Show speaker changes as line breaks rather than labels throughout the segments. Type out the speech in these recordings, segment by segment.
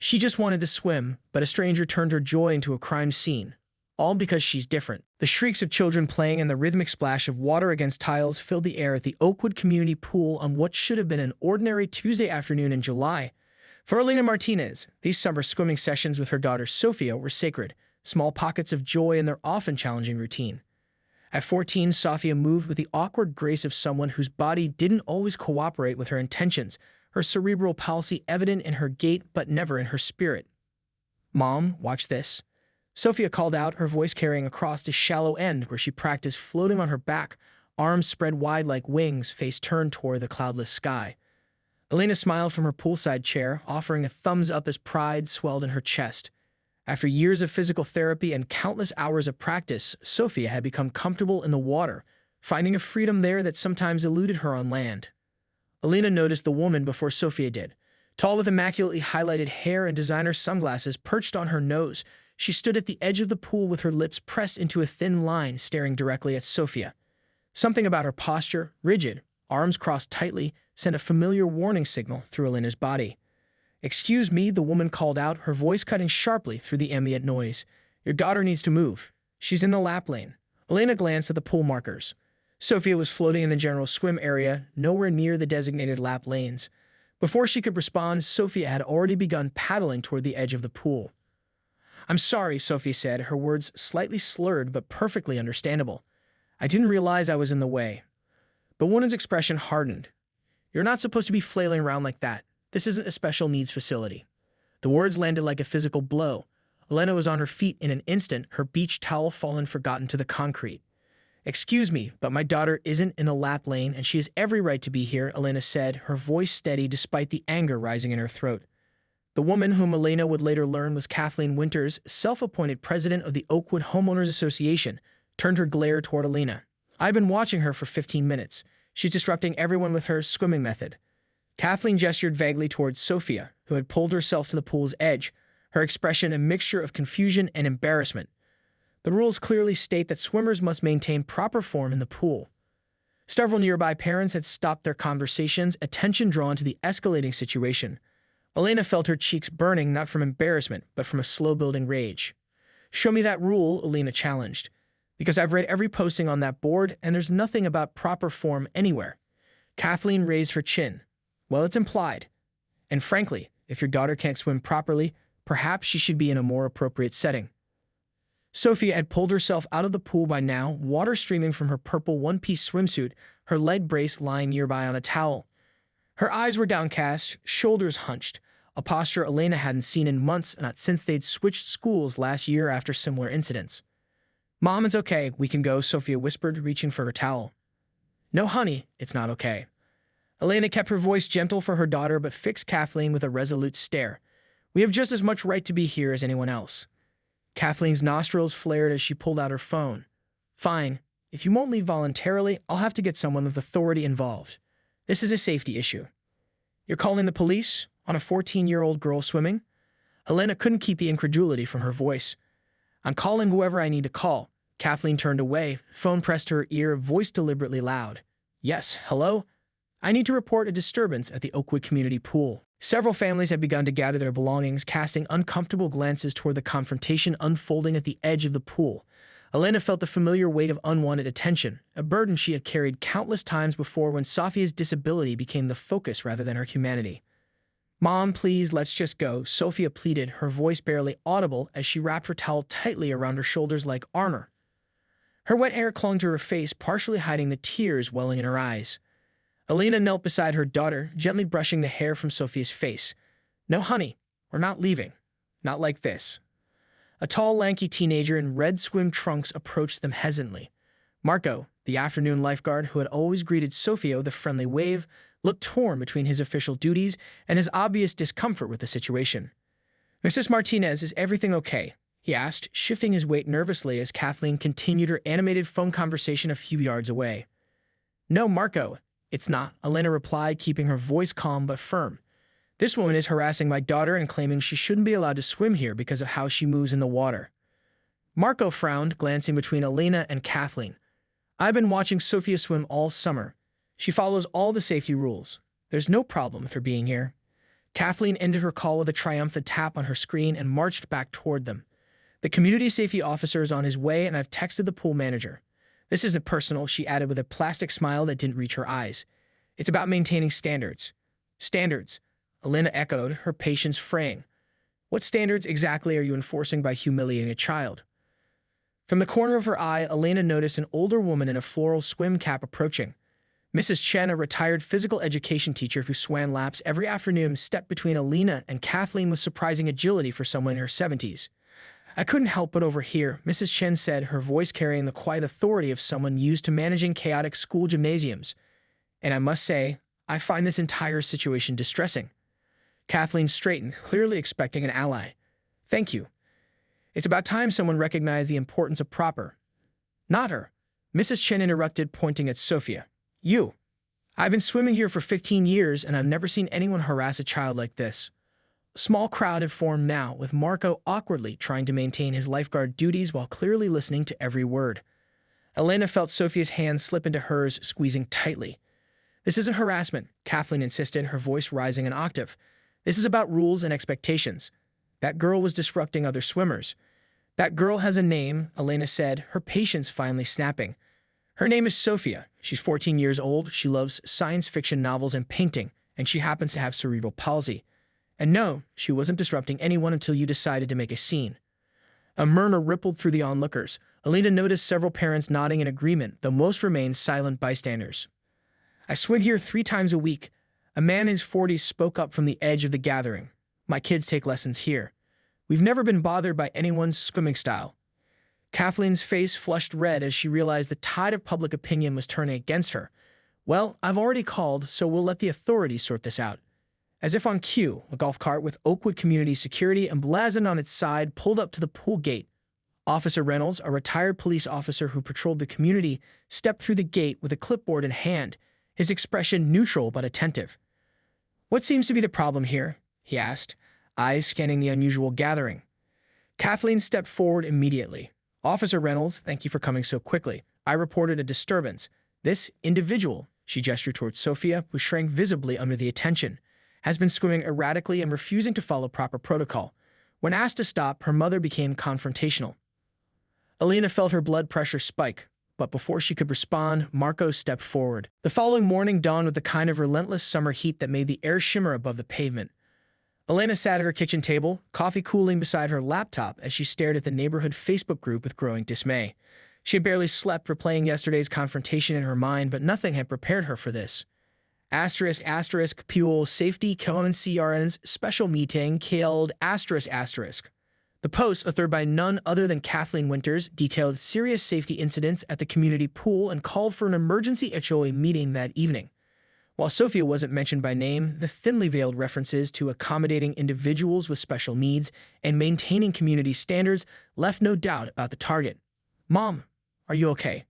She just wanted to swim, but a stranger turned her joy into a crime scene. All because she's different. The shrieks of children playing and the rhythmic splash of water against tiles filled the air at the Oakwood Community Pool on what should have been an ordinary Tuesday afternoon in July. For Elena Martinez, these summer swimming sessions with her daughter Sophia were sacred, small pockets of joy in their often challenging routine. At 14, Sophia moved with the awkward grace of someone whose body didn't always cooperate with her intentions, her cerebral palsy evident in her gait but never in her spirit. "Mom, watch this." Sophia called out, her voice carrying across the shallow end where she practiced floating on her back, arms spread wide like wings, face turned toward the cloudless sky. Elena smiled from her poolside chair, offering a thumbs up as pride swelled in her chest. After years of physical therapy and countless hours of practice, Sophia had become comfortable in the water, finding a freedom there that sometimes eluded her on land. Elena noticed the woman before Sophia did. Tall with immaculately highlighted hair and designer sunglasses perched on her nose, she stood at the edge of the pool with her lips pressed into a thin line, staring directly at Sophia. Something about her posture, rigid, arms crossed tightly, sent a familiar warning signal through Elena's body. "Excuse me," the woman called out, her voice cutting sharply through the ambient noise. "Your daughter needs to move. She's in the lap lane." Elena glanced at the pool markers. Sophia was floating in the general swim area, nowhere near the designated lap lanes. Before she could respond, Sophia had already begun paddling toward the edge of the pool. "I'm sorry," Sophie said, her words slightly slurred but perfectly understandable. "I didn't realize I was in the way." The woman's expression hardened. "You're not supposed to be flailing around like that. This isn't a special needs facility." The words landed like a physical blow. Elena was on her feet in an instant, her beach towel fallen forgotten to the concrete. "Excuse me, but my daughter isn't in the lap lane and she has every right to be here," Elena said, her voice steady despite the anger rising in her throat. The woman, whom Elena would later learn was Kathleen Winters, self-appointed president of the Oakwood Homeowners Association, turned her glare toward Elena. "I've been watching her for 15 minutes. She's disrupting everyone with her swimming method." Kathleen gestured vaguely towards Sophia, who had pulled herself to the pool's edge, her expression a mixture of confusion and embarrassment. "The rules clearly state that swimmers must maintain proper form in the pool." Several nearby parents had stopped their conversations, attention drawn to the escalating situation. Elena felt her cheeks burning, not from embarrassment, but from a slow-building rage. "Show me that rule," Elena challenged. "Because I've read every posting on that board, and there's nothing about proper form anywhere." Kathleen raised her chin. "Well, it's implied. And frankly, if your daughter can't swim properly, perhaps she should be in a more appropriate setting." Sophia had pulled herself out of the pool by now, water streaming from her purple one-piece swimsuit, her leg brace lying nearby on a towel. Her eyes were downcast, shoulders hunched, a posture Elena hadn't seen in months, not since they'd switched schools last year after similar incidents. "Mom, it's okay. We can go," Sophia whispered, reaching for her towel. "No, honey, it's not okay." Elena kept her voice gentle for her daughter but fixed Kathleen with a resolute stare. "We have just as much right to be here as anyone else." Kathleen's nostrils flared as she pulled out her phone. "Fine. If you won't leave voluntarily, I'll have to get someone with authority involved. This is a safety issue." "You're calling the police? On a 14-year-old girl swimming?" Elena couldn't keep the incredulity from her voice. "I'm calling whoever I need to call." Kathleen turned away, phone pressed to her ear, voice deliberately loud. "Yes, hello? I need to report a disturbance at the Oakwood Community Pool." Several families had begun to gather their belongings, casting uncomfortable glances toward the confrontation unfolding at the edge of the pool. Elena felt the familiar weight of unwanted attention, a burden she had carried countless times before when Sophia's disability became the focus rather than her humanity. "Mom, please, let's just go," Sophia pleaded, her voice barely audible as she wrapped her towel tightly around her shoulders like armor. Her wet hair clung to her face, partially hiding the tears welling in her eyes. Elena knelt beside her daughter, gently brushing the hair from Sophia's face. "No, honey, we're not leaving. Not like this." A tall, lanky teenager in red swim trunks approached them hesitantly. Marco, the afternoon lifeguard who had always greeted Sophia with a friendly wave, looked torn between his official duties and his obvious discomfort with the situation. "Mrs. Martinez, is everything okay?" he asked, shifting his weight nervously as Kathleen continued her animated phone conversation a few yards away. "No, Marco, it's not," Elena replied, keeping her voice calm but firm. "This woman is harassing my daughter and claiming she shouldn't be allowed to swim here because of how she moves in the water." Marco frowned, glancing between Elena and Kathleen. "I've been watching Sophia swim all summer. She follows all the safety rules. There's no problem with her being here." Kathleen ended her call with a triumphant tap on her screen and marched back toward them. The community safety officer is on his way, and I've texted the pool manager. This isn't personal, she added with a plastic smile that didn't reach her eyes. It's about maintaining standards. Standards, Elena echoed, her patience fraying. What standards exactly are you enforcing by humiliating a child? From the corner of her eye, Elena noticed an older woman in a floral swim cap approaching. Mrs. Chen, a retired physical education teacher who swam laps every afternoon, stepped between Elena and Kathleen with surprising agility for someone in her 70s. I couldn't help but overhear, Mrs. Chen said, her voice carrying the quiet authority of someone used to managing chaotic school gymnasiums. And I must say, I find this entire situation distressing. Kathleen straightened, clearly expecting an ally. Thank you. It's about time someone recognized the importance of proper. Not her. Mrs. Chen interrupted, pointing at Sophia. You. I've been swimming here for 15 years, and I've never seen anyone harass a child like this. A small crowd had formed now, with Marco awkwardly trying to maintain his lifeguard duties while clearly listening to every word. Elena felt Sophia's hand slip into hers, squeezing tightly. This isn't harassment, Kathleen insisted, her voice rising an octave. This is about rules and expectations. That girl was disrupting other swimmers. That girl has a name, Elena said, her patience finally snapping. Her name is Sophia. She's 14 years old, she loves science fiction novels and painting, and she happens to have cerebral palsy. And no, she wasn't disrupting anyone until you decided to make a scene. A murmur rippled through the onlookers. Elena noticed several parents nodding in agreement, though most remained silent bystanders. I swim here 3 times a week. A man in his 40s spoke up from the edge of the gathering. My kids take lessons here. We've never been bothered by anyone's swimming style. Kathleen's face flushed red as she realized the tide of public opinion was turning against her. Well, I've already called, so we'll let the authorities sort this out. As if on cue, a golf cart with Oakwood Community Security emblazoned on its side pulled up to the pool gate. Officer Reynolds, a retired police officer who patrolled the community, stepped through the gate with a clipboard in hand, his expression neutral but attentive. What seems to be the problem here? He asked, eyes scanning the unusual gathering. Kathleen stepped forward immediately. Officer Reynolds, thank you for coming so quickly. I reported a disturbance. This individual, she gestured towards Sophia, who shrank visibly under the attention, has been swimming erratically and refusing to follow proper protocol. When asked to stop, her mother became confrontational. Elena felt her blood pressure spike, but before she could respond, Marco stepped forward. The following morning dawned with the kind of relentless summer heat that made the air shimmer above the pavement. Elena sat at her kitchen table, coffee cooling beside her laptop as she stared at the neighborhood Facebook group with growing dismay. She had barely slept, replaying yesterday's confrontation in her mind, but nothing had prepared her for this. **** Puel Safety Cohen CRN's special meeting killed ****. The post, authored by none other than Kathleen Winters, detailed serious safety incidents at the community pool and called for an emergency HOA meeting that evening. While Sophia wasn't mentioned by name, the thinly veiled references to accommodating individuals with special needs and maintaining community standards left no doubt about the target. Mom, are you okay?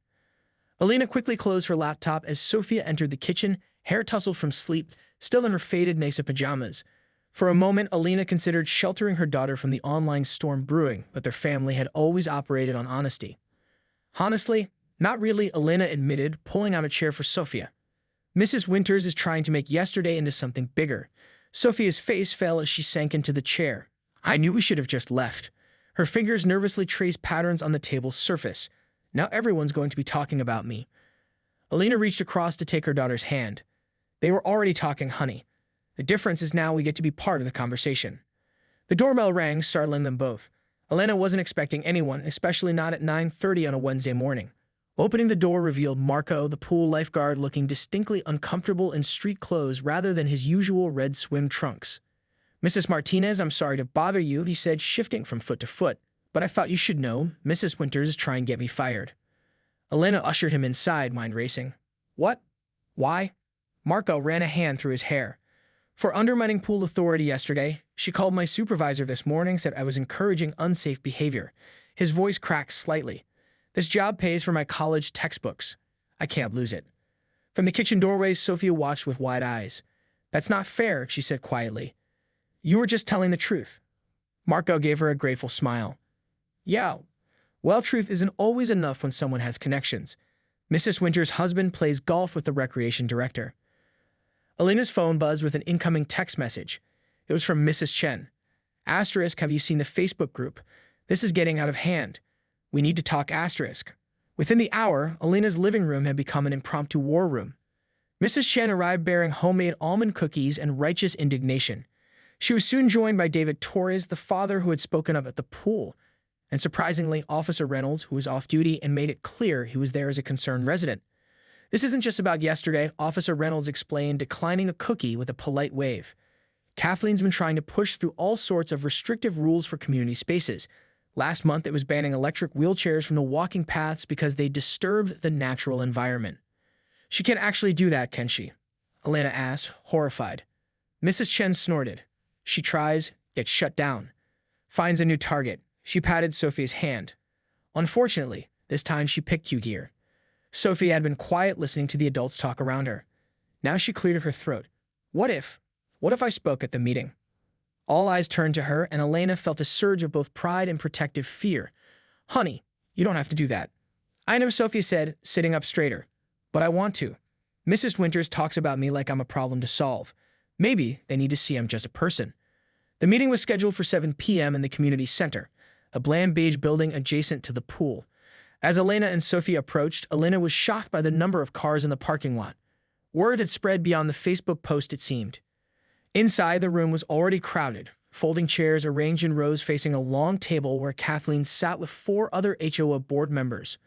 Elena quickly closed her laptop as Sophia entered the kitchen, hair tousled from sleep, still in her faded Mesa pajamas. For a moment, Elena considered sheltering her daughter from the online storm brewing, but their family had always operated on honesty. Honestly, not really, Elena admitted, pulling out a chair for Sophia. Mrs. Winters is trying to make yesterday into something bigger. Sophia's face fell as she sank into the chair. I knew we should have just left. Her fingers nervously traced patterns on the table's surface. Now everyone's going to be talking about me. Elena reached across to take her daughter's hand. They were already talking, honey. The difference is now we get to be part of the conversation. The doorbell rang, startling them both. Elena wasn't expecting anyone, especially not at 9:30 on a Wednesday morning. Opening the door revealed Marco, the pool lifeguard, looking distinctly uncomfortable in street clothes rather than his usual red swim trunks. Mrs. Martinez, I'm sorry to bother you, he said, shifting from foot to foot. But I thought you should know. Mrs. Winters is trying to get me fired. Elena ushered him inside, mind racing. What? Why? Marco ran a hand through his hair. For undermining pool authority yesterday, she called my supervisor this morning, said I was encouraging unsafe behavior. His voice cracked slightly. This job pays for my college textbooks. I can't lose it. From the kitchen doorway, Sophia watched with wide eyes. That's not fair, she said quietly. You were just telling the truth. Marco gave her a grateful smile. Yeah, well, truth isn't always enough when someone has connections. Mrs. Winters' husband plays golf with the recreation director. Elena's phone buzzed with an incoming text message. It was from Mrs. Chen. Asterisk, have you seen the Facebook group? This is getting out of hand. We need to talk asterisk. Within the hour, Elena's living room had become an impromptu war room. Mrs. Chen arrived bearing homemade almond cookies and righteous indignation. She was soon joined by David Torres, the father who had spoken of at the pool, and surprisingly, Officer Reynolds, who was off duty and made it clear he was there as a concerned resident. This isn't just about yesterday, Officer Reynolds explained, declining a cookie with a polite wave. Kathleen's been trying to push through all sorts of restrictive rules for community spaces. Last month, it was banning electric wheelchairs from the walking paths because they disturb the natural environment. She can't actually do that, can she? Elena asked, horrified. Mrs. Chen snorted. She tries, gets shut down. Finds a new target. She patted Sophia's hand. Unfortunately, this time she picked you, dear. Sophia had been quiet, listening to the adults talk around her. Now she cleared her throat. What if I spoke at the meeting? All eyes turned to her, and Elena felt a surge of both pride and protective fear. Honey, you don't have to do that. I know, Sophia said, sitting up straighter. But I want to. Mrs. Winters talks about me like I'm a problem to solve. Maybe they need to see I'm just a person. The meeting was scheduled for 7 p.m. in the community center, a bland beige building adjacent to the pool. As Elena and Sophia approached, Elena was shocked by the number of cars in the parking lot. Word had spread beyond the Facebook post, it seemed. Inside, the room was already crowded, folding chairs arranged in rows facing a long table where Kathleen sat with 4 other HOA board members.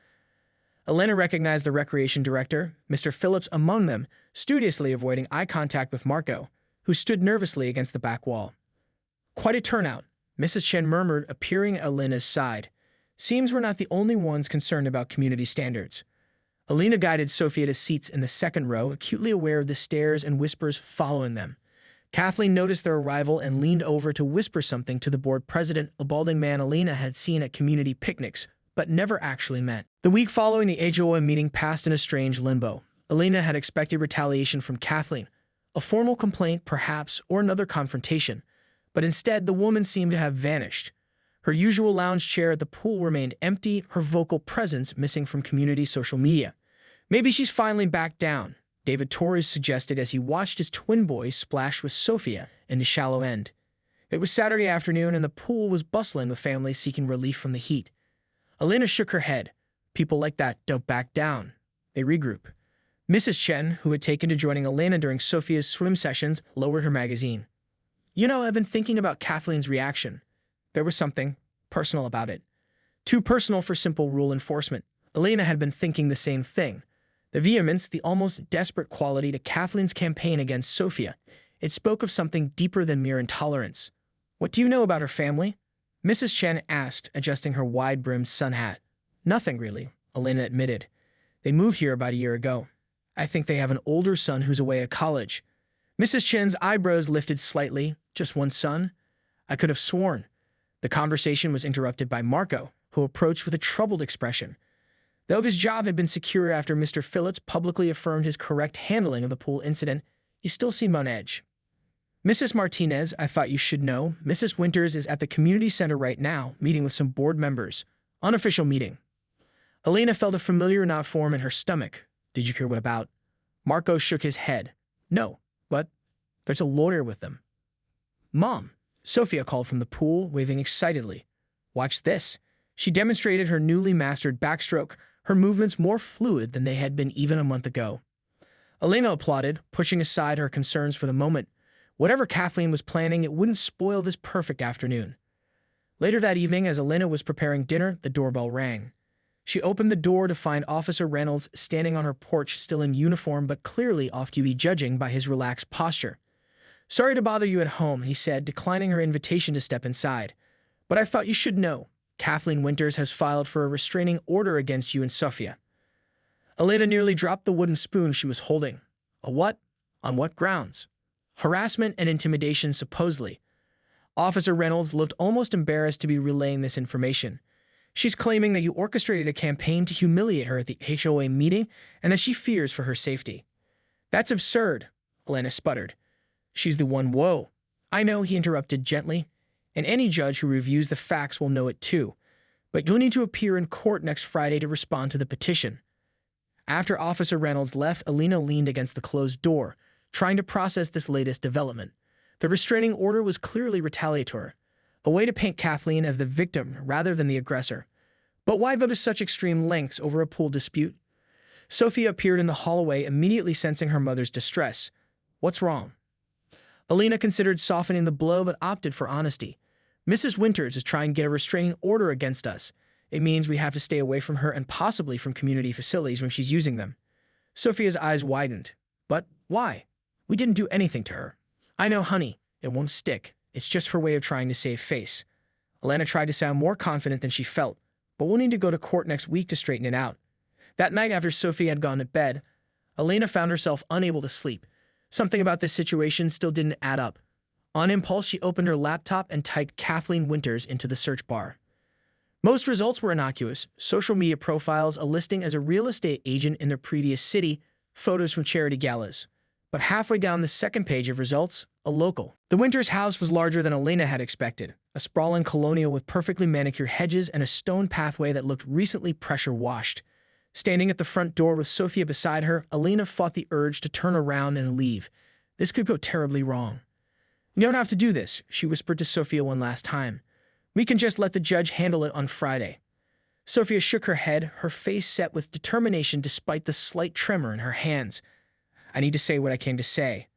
Elena recognized the recreation director, Mr. Phillips, among them, studiously avoiding eye contact with Marco, who stood nervously against the back wall. Quite a turnout, Mrs. Chen murmured, appearing at Elena's side. Seems we're not the only ones concerned about community standards. Elena guided Sophia to seats in the second row, acutely aware of the stares and whispers following them. Kathleen noticed their arrival and leaned over to whisper something to the board president, a balding man Elena had seen at community picnics, but never actually met. The week following the HOA meeting passed in a strange limbo. Elena had expected retaliation from Kathleen, a formal complaint perhaps, or another confrontation, but instead the woman seemed to have vanished. Her usual lounge chair at the pool remained empty, her vocal presence missing from community social media. Maybe she's finally backed down, David Torres suggested as he watched his twin boys splash with Sophia in the shallow end. It was Saturday afternoon and the pool was bustling with families seeking relief from the heat. Elena shook her head. People like that don't back down. They regroup. Mrs. Chen, who had taken to joining Elena during Sophia's swim sessions, lowered her magazine. You know, I've been thinking about Kathleen's reaction. There was something personal about it. Too personal for simple rule enforcement. Elena had been thinking the same thing. The vehemence, the almost desperate quality to Kathleen's campaign against Sophia. It spoke of something deeper than mere intolerance. What do you know about her family? Mrs. Chen asked, adjusting her wide-brimmed sun hat. Nothing, really, Elena admitted. They moved here about a year ago. I think they have an older son who's away at college. Mrs. Chen's eyebrows lifted slightly. Just one son? I could have sworn. The conversation was interrupted by Marco, who approached with a troubled expression. Though his job had been secure after Mr. Phillips publicly affirmed his correct handling of the pool incident, he still seemed on edge. Mrs. Martinez, I thought you should know, Mrs. Winters is at the community center right now, meeting with some board members. Unofficial meeting. Elena felt a familiar knot form in her stomach. Did you hear what about? Marco shook his head. No, but there's a lawyer with them. Mom, Sophia called from the pool, waving excitedly. Watch this. She demonstrated her newly mastered backstroke, her movements more fluid than they had been even a month ago. Elena applauded, pushing aside her concerns for the moment. Whatever Kathleen was planning, it wouldn't spoil this perfect afternoon. Later that evening, as Elena was preparing dinner, the doorbell rang. She opened the door to find Officer Reynolds standing on her porch, still in uniform but clearly off-duty, judging by his relaxed posture. Sorry to bother you at home, he said, declining her invitation to step inside. But I thought you should know. Kathleen Winters has filed for a restraining order against you and Sophia. Elena nearly dropped the wooden spoon she was holding. A what? On what grounds? Harassment and intimidation, supposedly. Officer Reynolds looked almost embarrassed to be relaying this information. She's claiming that you orchestrated a campaign to humiliate her at the HOA meeting and that she fears for her safety. That's absurd, Elena sputtered. She's the one. Whoa. I know, he interrupted gently, and any judge who reviews the facts will know it too. But you'll need to appear in court next Friday to respond to the petition. After Officer Reynolds left, Elena leaned against the closed door, trying to process this latest development. The restraining order was clearly retaliatory, a way to paint Kathleen as the victim rather than the aggressor. But why go to such extreme lengths over a pool dispute? Sophia appeared in the hallway, immediately sensing her mother's distress. What's wrong? Alina considered softening the blow but opted for honesty. Mrs. Winters is trying to get a restraining order against us. It means we have to stay away from her and possibly from community facilities when she's using them. Sophia's eyes widened. But why? We didn't do anything to her. I know, honey. It won't stick. It's just her way of trying to save face. Alana tried to sound more confident than she felt, but we'll need to go to court next week to straighten it out. That night after Sophia had gone to bed, Elena found herself unable to sleep. Something about this situation still didn't add up. On impulse, she opened her laptop and typed Kathleen Winters into the search bar. Most results were innocuous: social media profiles, a listing as a real estate agent in their previous city, photos from charity galas. But halfway down the second page of results, a local. The Winters house was larger than Elena had expected, a sprawling colonial with perfectly manicured hedges and a stone pathway that looked recently pressure-washed. Standing at the front door with Sophia beside her, Elena fought the urge to turn around and leave. This could go terribly wrong. You don't have to do this, she whispered to Sophia one last time. We can just let the judge handle it on Friday. Sophia shook her head, her face set with determination despite the slight tremor in her hands. I need to say what I came to say.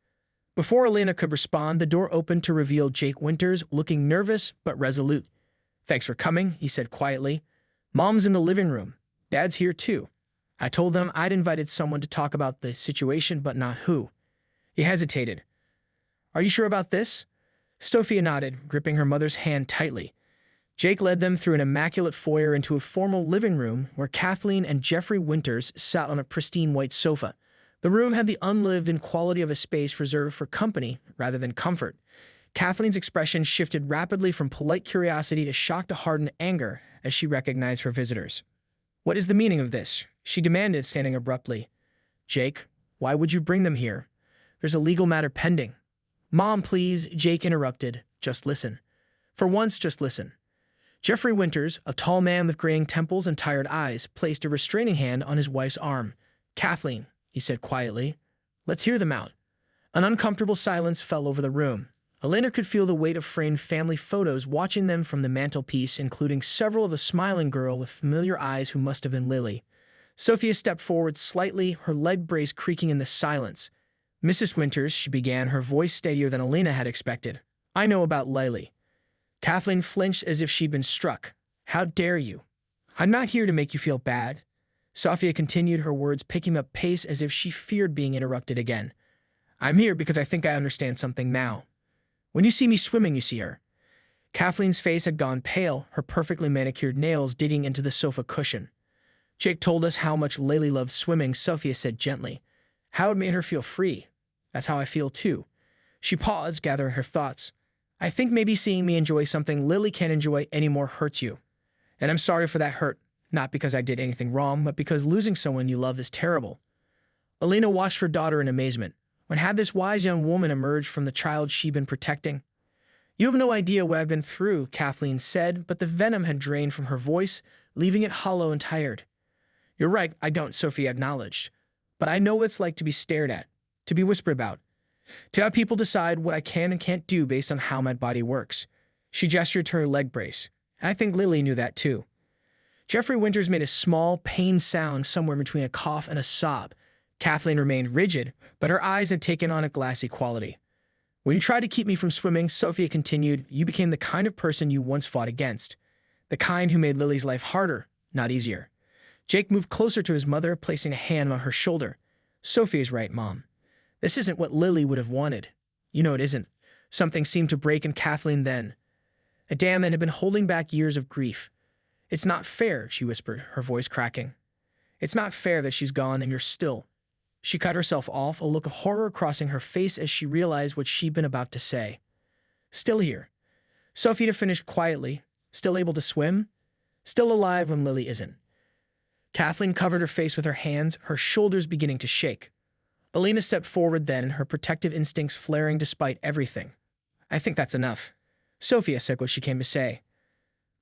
Before Elena could respond, the door opened to reveal Jake Winters, looking nervous but resolute. Thanks for coming, he said quietly. Mom's in the living room. Dad's here too. I told them I'd invited someone to talk about the situation, but not who. He hesitated. Are you sure about this? Sophia nodded, gripping her mother's hand tightly. Jake led them through an immaculate foyer into a formal living room where Kathleen and Jeffrey Winters sat on a pristine white sofa. The room had the unlived-in quality of a space reserved for company rather than comfort. Kathleen's expression shifted rapidly from polite curiosity to shock to hardened anger as she recognized her visitors. What is the meaning of this? She demanded, standing abruptly. Jake, why would you bring them here? There's a legal matter pending. Mom, please, Jake interrupted. Just listen. For once, just listen. Jeffrey Winters, a tall man with graying temples and tired eyes, placed a restraining hand on his wife's arm. Kathleen, he said quietly, let's hear them out. An uncomfortable silence fell over the room. Elena could feel the weight of framed family photos watching them from the mantelpiece, including several of a smiling girl with familiar eyes who must have been Lily. Sophia stepped forward slightly, her leg brace creaking in the silence. Mrs. Winters, she began, her voice steadier than Elena had expected. I know about Lily. Kathleen flinched as if she'd been struck. How dare you? I'm not here to make you feel bad. Sophia continued, her words picking up pace as if she feared being interrupted again. I'm here because I think I understand something now. When you see me swimming, you see her. Kathleen's face had gone pale, her perfectly manicured nails digging into the sofa cushion. Jake told us how much Lily loved swimming, Sophia said gently. How it made her feel free. That's how I feel too. She paused, gathering her thoughts. I think maybe seeing me enjoy something Lily can't enjoy anymore hurts you. And I'm sorry for that hurt. Not because I did anything wrong, but because losing someone you love is terrible. Elena watched her daughter in amazement. When had this wise young woman emerged from the child she'd been protecting? You have no idea what I've been through, Kathleen said, but the venom had drained from her voice, leaving it hollow and tired. You're right, I don't, Sophia acknowledged. But I know what it's like to be stared at, to be whispered about, to have people decide what I can and can't do based on how my body works. She gestured to her leg brace. And I think Lily knew that too. Jeffrey Winters made a small, pained sound somewhere between a cough and a sob. Kathleen remained rigid, but her eyes had taken on a glassy quality. When you tried to keep me from swimming, Sophia continued, you became the kind of person you once fought against. The kind who made Lily's life harder, not easier. Jake moved closer to his mother, placing a hand on her shoulder. Sophia's right, Mom. This isn't what Lily would have wanted. You know it isn't. Something seemed to break in Kathleen then. A dam that had been holding back years of grief. It's not fair, she whispered, her voice cracking. It's not fair that she's gone and you're still. She cut herself off, a look of horror crossing her face as she realized what she'd been about to say. Still here. Sophia finished quietly. Still able to swim? Still alive when Lily isn't. Kathleen covered her face with her hands, her shoulders beginning to shake. Elena stepped forward then, her protective instincts flaring despite everything. I think that's enough. Sophia said what she came to say.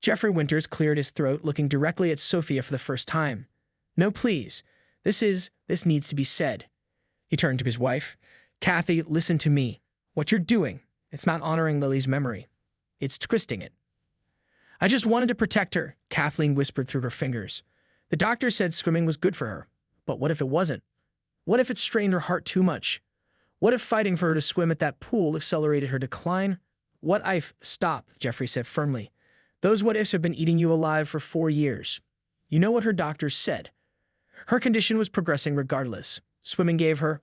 Jeffrey Winters cleared his throat, looking directly at Sophia for the first time. No, please. This needs to be said. He turned to his wife. Kathy, listen to me. What you're doing, It's not honoring Lily's memory. It's twisting it. I just wanted to protect her, Kathleen whispered through her fingers. The doctor said swimming was good for her. But what if it wasn't? What if it strained her heart too much? What if fighting for her to swim at that pool accelerated her decline? What if— Stop, Jeffrey said firmly. Those what ifs have been eating you alive for 4 years. You know what her doctors said. Her condition was progressing regardless. Swimming gave her